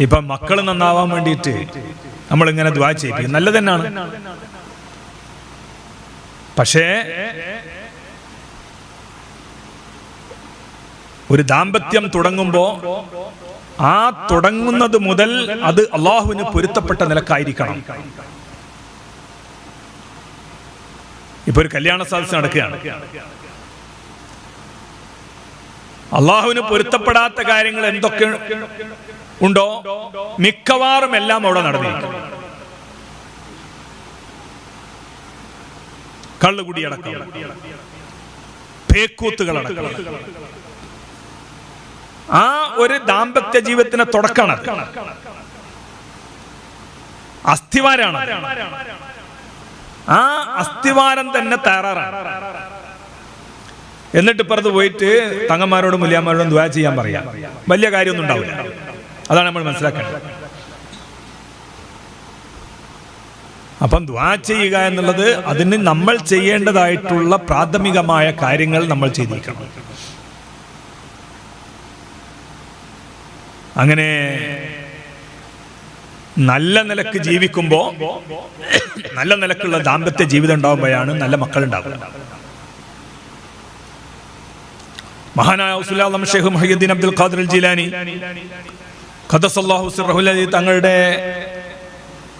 ഇപ്പം മക്കൾ നന്നാവാൻ വേണ്ടിയിട്ട് നമ്മളിങ്ങനെ ദുആ ചെയ്യിപ്പിക്കും, നല്ലത് തന്നെയാണ്. പക്ഷേ ഒരു ദാമ്പത്യം തുടങ്ങുമ്പോൾ ആ തുടങ്ങുന്നത് മുതൽ അത് അള്ളാഹുവിന് പൊരുത്തപ്പെട്ട നിലക്കായിരിക്കണം. ഇപ്പൊ ഒരു കല്യാണ സദസ്സ് നടക്കുകയാണ്, അള്ളാഹുവിന് പൊരുത്തപ്പെടാത്ത കാര്യങ്ങൾ എന്തൊക്കെ ഉണ്ടോ മിക്കവാറും എല്ലാം അവിടെ നടന്നിരിക്കും. കള്ളുകുടിയടക്കം, പേക്കൂത്തുകളടക്കം. ആ ഒരു ദാമ്പത്യ ജീവിതത്തിന് തുടക്കമാണ്, അസ്ഥിവാരാണ്. ആ അസ്ഥിവാരം തന്നെ തയ്യാറാണ്. എന്നിട്ട് ഇപ്പുറത്ത് പോയിട്ട് തങ്ങന്മാരോടും മുല്യാന്മാരോടും ദുആ ചെയ്യാൻ പറയാം, വലിയ കാര്യമൊന്നും ഉണ്ടാവില്ല. അതാണ് നമ്മൾ മനസ്സിലാക്കേണ്ടത്. അപ്പം ദുആ ചെയ്യുക എന്നുള്ളത് അതിന് നമ്മൾ ചെയ്യേണ്ടതായിട്ടുള്ള പ്രാഥമികമായ കാര്യങ്ങൾ നമ്മൾ ചെയ്തിരിക്കണം. അങ്ങനെ നല്ല നിലക്ക് ജീവിക്കുമ്പോൾ, നല്ല നിലക്കുള്ള ദാമ്പത്യ ജീവിതം ഉണ്ടാകുമ്പോഴാണ് നല്ല മക്കൾ ഉണ്ടാകുക. മഹാനായ ഔസുൽ ഷെയ്ഖ് മുഹയ്യിദ്ദീൻ അബ്ദുൽ ഖാദിർ ജീലാനി ഖദ്ദസല്ലാഹു സിർറഹുൽ അസീസ് തങ്ങളുടെ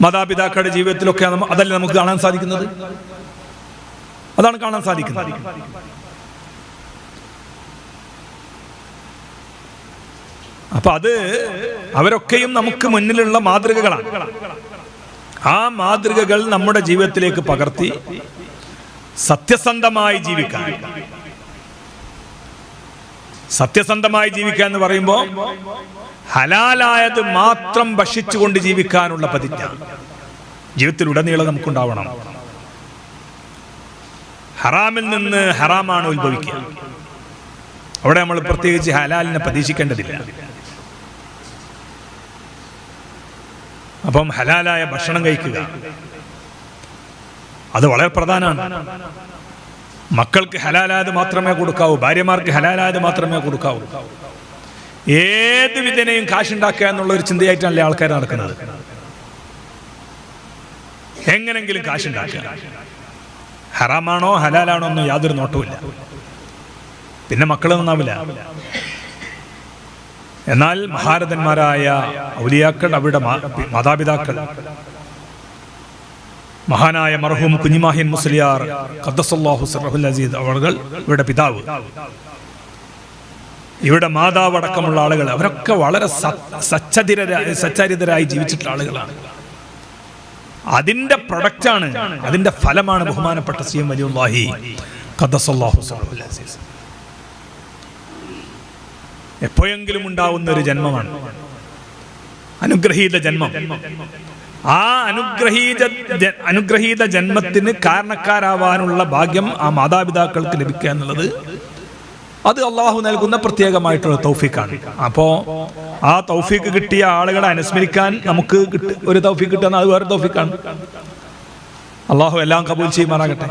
മാതാപിതാക്കളുടെ ജീവിതത്തിലൊക്കെ അതല്ല നമുക്ക് കാണാൻ സാധിക്കുന്നത്. അതാണ് കാണാൻ സാധിക്കുന്നത്. അപ്പൊ അത് അവരൊക്കെയും നമുക്ക് മുന്നിലുള്ള മാതൃകകളാണ്. ആ മാതൃകകൾ നമ്മുടെ ജീവിതത്തിലേക്ക് പകർത്തി സത്യസന്ധമായി ജീവിക്കാൻ. സത്യസന്ധമായി ജീവിക്കുക എന്ന് പറയുമ്പോൾ ഹലാലായത് മാത്രം ഭക്ഷിച്ചുകൊണ്ട് ജീവിക്കാനുള്ള പ്രതിജ്ഞ ജീവിതത്തിലുടനീളം നമുക്കുണ്ടാവണം. ഹറാമിൽ നിന്ന് ഹറാമാണ് ഉത്ഭവിക്കുക. അവിടെ നമ്മൾ പ്രത്യേകിച്ച് ഹലാലിനെ പ്രതീക്ഷിക്കേണ്ടതില്ല. അപ്പം ഹലാലായ ഭക്ഷണം കഴിക്കുക അത് വളരെ പ്രധാനമാണ്. മക്കൾക്ക് ഹലാലായത് മാത്രമേ കൊടുക്കാവൂ, ഭാര്യമാർക്ക് ഹലാലായത് മാത്രമേ കൊടുക്കാവൂ. ഏത് വിധേനയും കാശുണ്ടാക്കുക എന്നുള്ള ഒരു ചിന്തയായിട്ടല്ലേ ആൾക്കാർ നടക്കുന്നത്. എങ്ങനെങ്കിലും കാശുണ്ടാക്കുക, ഹറാമാണോ ഹലാലാണോ ഒന്നും യാതൊരു നോട്ടവുമില്ല. പിന്നെ മക്കൾ നന്നാവില്ല. എന്നാൽ മഹാരഥന്മാരായ ഔലിയാക്കൾ, അവരുടെ മാതാപിതാക്കൾ, മഹാനായ മർഹൂം കുഞ്ഞിമാഹിൻ മുസ്ലിയാർ ഖദ്ദസല്ലാഹു സിർറഹുൽ അസീസ് അവർ, ഇവരുടെ പിതാവ്, ഇവിടെ മാതാവ് അടക്കമുള്ള ആളുകൾ, അവരൊക്കെ വളരെ സച്ചരിതരായി ജീവിച്ചിട്ടുള്ള ആളുകളാണ്. അതിന്റെ പ്രൊഡക്റ്റാണ്, അതിന്റെ ഫലമാണ് ബഹുമാനപ്പെട്ട സി എം വലിയുല്ലാഹി ഖദ്ദസല്ലാഹു സിർറഹുൽ അസീസ്. എപ്പോഴെങ്കിലും ഉണ്ടാവുന്ന ഒരു ജന്മമാണ്, അനുഗ്രഹീത ജന്മം. ആ അനുഗ്രഹീത ജന്മത്തിന് കാരണക്കാരാവാനുള്ള ഭാഗ്യം ആ മാതാപിതാക്കൾക്ക് ലഭിക്കുക എന്നുള്ളത് അത് അള്ളാഹു നൽകുന്ന പ്രത്യേകമായിട്ടുള്ള തൗഫീഖാണ്. അപ്പോ ആ തൗഫീഖ് കിട്ടിയ ആളുകളെ അനുസ്മരിക്കാൻ നമുക്ക് ഒരു തൗഫീഖ് കിട്ടുന്ന അത് വേറെ തൗഫീഖാണ്. അള്ളാഹു എല്ലാം കബൂൽ ചെയ്യുമാറാകട്ടെ.